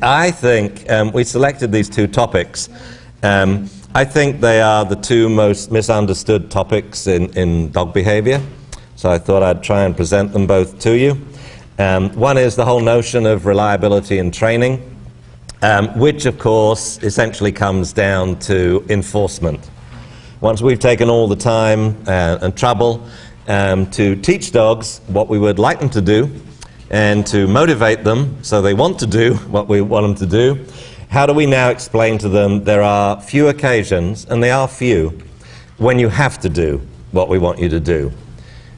I think we selected these two topics. I think they are the two most misunderstood topics in dog behavior, so I thought I'd try and present them both to you. One is the whole notion of reliability in training, which of course essentially comes down to enforcement. Once we've taken all the time and trouble to teach dogs what we would like them to do and to motivate them so they want to do what we want them to do, how do we now explain to them there are few occasions, and they are few, when you have to do what we want you to do?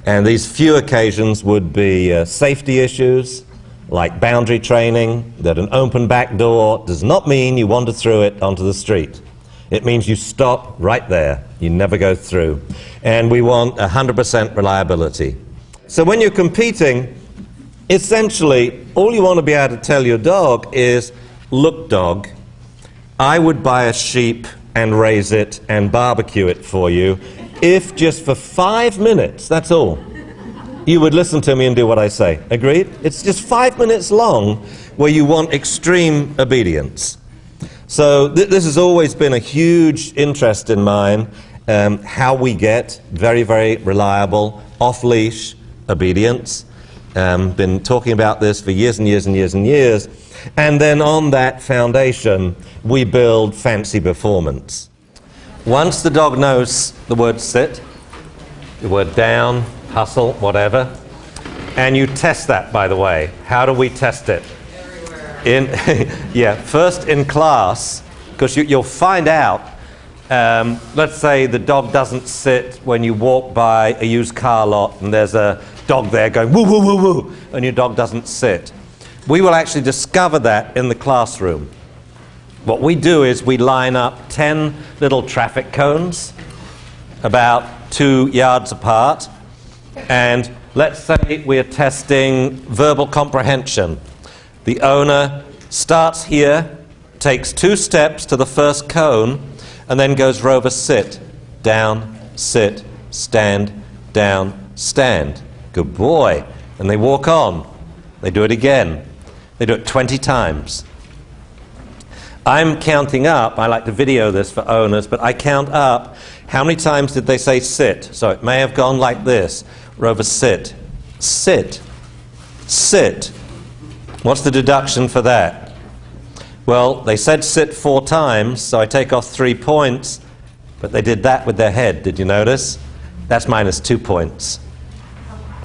And these few occasions would be safety issues, like boundary training, that an open back door does not mean you wander through it onto the street. It means you stop right there. You never go through. And we want 100% reliability. So when you're competing, essentially, all you want to be able to tell your dog is, look, dog, I would buy a sheep and raise it and barbecue it for you if just for 5 minutes, that's all, you would listen to me and do what I say. Agreed? It's just 5 minutes long where you want extreme obedience. So this has always been a huge interest in mine, how we get very, very reliable off-leash obedience. Been talking about this for years and years and years and years. And then on that foundation, we build fancy performance. Once the dog knows the word sit, the word down, hustle, whatever, and you test that, by the way. How do we test it? Yeah, first in class, because you'll find out, let's say the dog doesn't sit when you walk by a used car lot and there's a dog there going woo, woo, woo, woo, and your dog doesn't sit. We will actually discover that in the classroom. What we do is we line up 10 little traffic cones about 2 yards apart, and let's say we're testing verbal comprehension. The owner starts here, takes 2 steps to the first cone, and then goes Rover sit, down, sit, stand, down, stand. Good boy. And they walk on. They do it again. They do it 20 times. I'm counting up, I like to video this for owners, but I count up how many times did they say sit. So it may have gone like this. Rover sit, sit, sit. What's the deduction for that? Well, they said sit 4 times, so I take off 3 points, but they did that with their head. Did you notice? That's minus 2 points.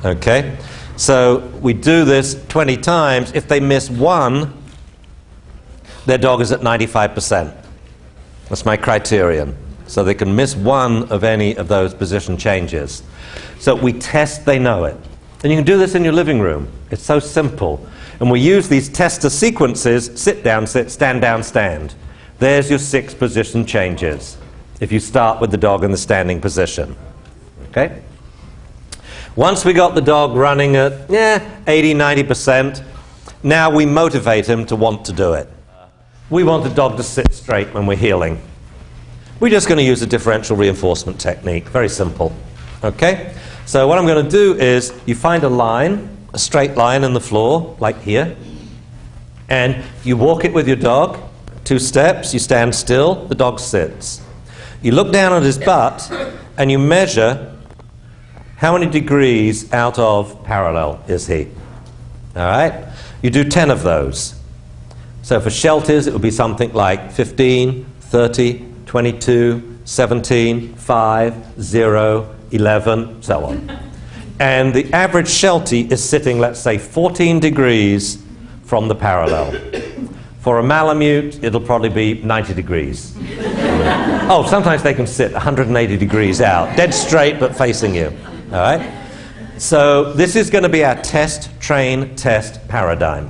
Okay? So we do this 20 times. If they miss 1, their dog is at 95%. That's my criterion. So they can miss 1 of any of those position changes. So we test they know it. And you can do this in your living room. It's so simple. And we use these tester sequences, sit down, sit, stand down, stand. There's your 6 position changes if you start with the dog in the standing position. Okay? Once we got the dog running at 80, 90%, now we motivate him to want to do it. We want the dog to sit straight when we're heeling. We're just going to use a differential reinforcement technique. Very simple. Okay? So what I'm going to do is you find a line, a straight line in the floor, like here, and you walk it with your dog, 2 steps, you stand still, the dog sits. You look down at his butt and you measure how many degrees out of parallel is he. All right? You do 10 of those. So for shelties, it would be something like 15, 30, 22, 17, 5, 0, 11, so on. And the average sheltie is sitting, let's say, 14 degrees from the parallel. For a Malamute, it'll probably be 90 degrees. Oh, sometimes they can sit 180 degrees out, dead straight but facing you. All right? So this is going to be our test, train, test paradigm.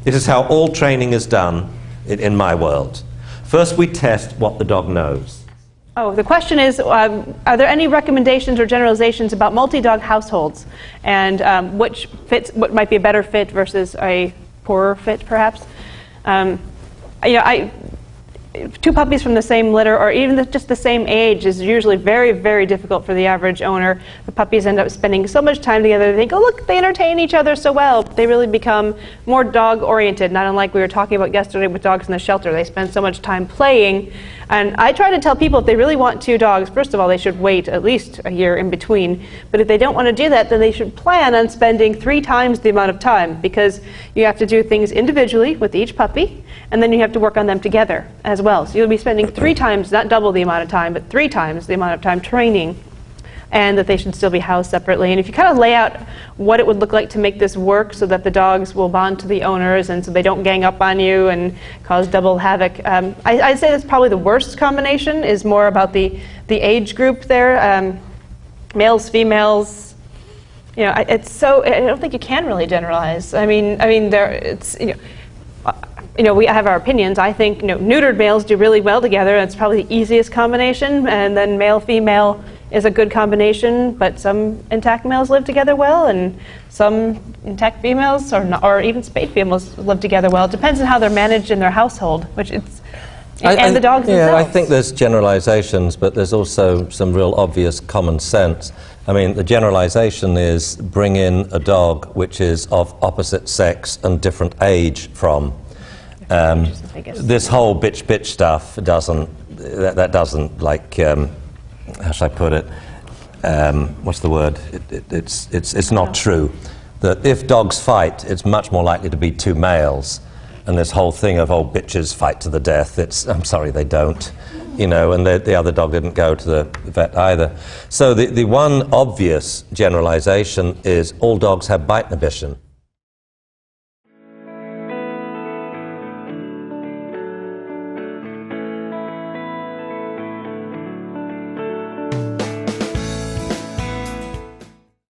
This is how all training is done in my world. First, we test what the dog knows. Oh, the question is, are there any recommendations or generalizations about multi-dog households, and what might be a better fit versus a poorer fit, perhaps? two puppies from the same litter, or even just the same age, is usually very, very difficult for the average owner. The puppies end up spending so much time together. They think, oh, look, they entertain each other so well. They really become more dog-oriented, not unlike we were talking about yesterday with dogs in the shelter. They spend so much time playing. And I try to tell people, if they really want two dogs, first of all, they should wait at least a year in between. But if they don't want to do that, then they should plan on spending 3 times the amount of time, because you have to do things individually with each puppy, and then you have to work on them together as well. So you'll be spending 3 times, not double the amount of time, but 3 times the amount of time training, and that they should still be housed separately. And if you kind of lay out what it would look like to make this work so that the dogs will bond to the owners and so they don't gang up on you and cause double havoc, I'd say that's probably the worst combination, is more about the age group there. Males, females, you know, it's so, I don't think you can really generalize. I mean, it's, we have our opinions. I think, neutered males do really well together. That's probably the easiest combination. And then male-female is a good combination. But some intact males live together well, and some intact females, or even spayed females, live together well. It depends on how they're managed in their household, which it's, and the dogs themselves. Yeah, I think there's generalizations, but there's also some real obvious common sense. I mean, the generalization is bring in a dog which is of opposite sex and different age from. This whole bitch stuff doesn't, that doesn't, like, how should I put it? What's the word? It's not true. That if dogs fight, it's much more likely to be 2 males. And this whole thing of, oh, bitches fight to the death, I'm sorry, they don't. And the other dog didn't go to the vet either. So the one obvious generalization is all dogs have bite inhibition.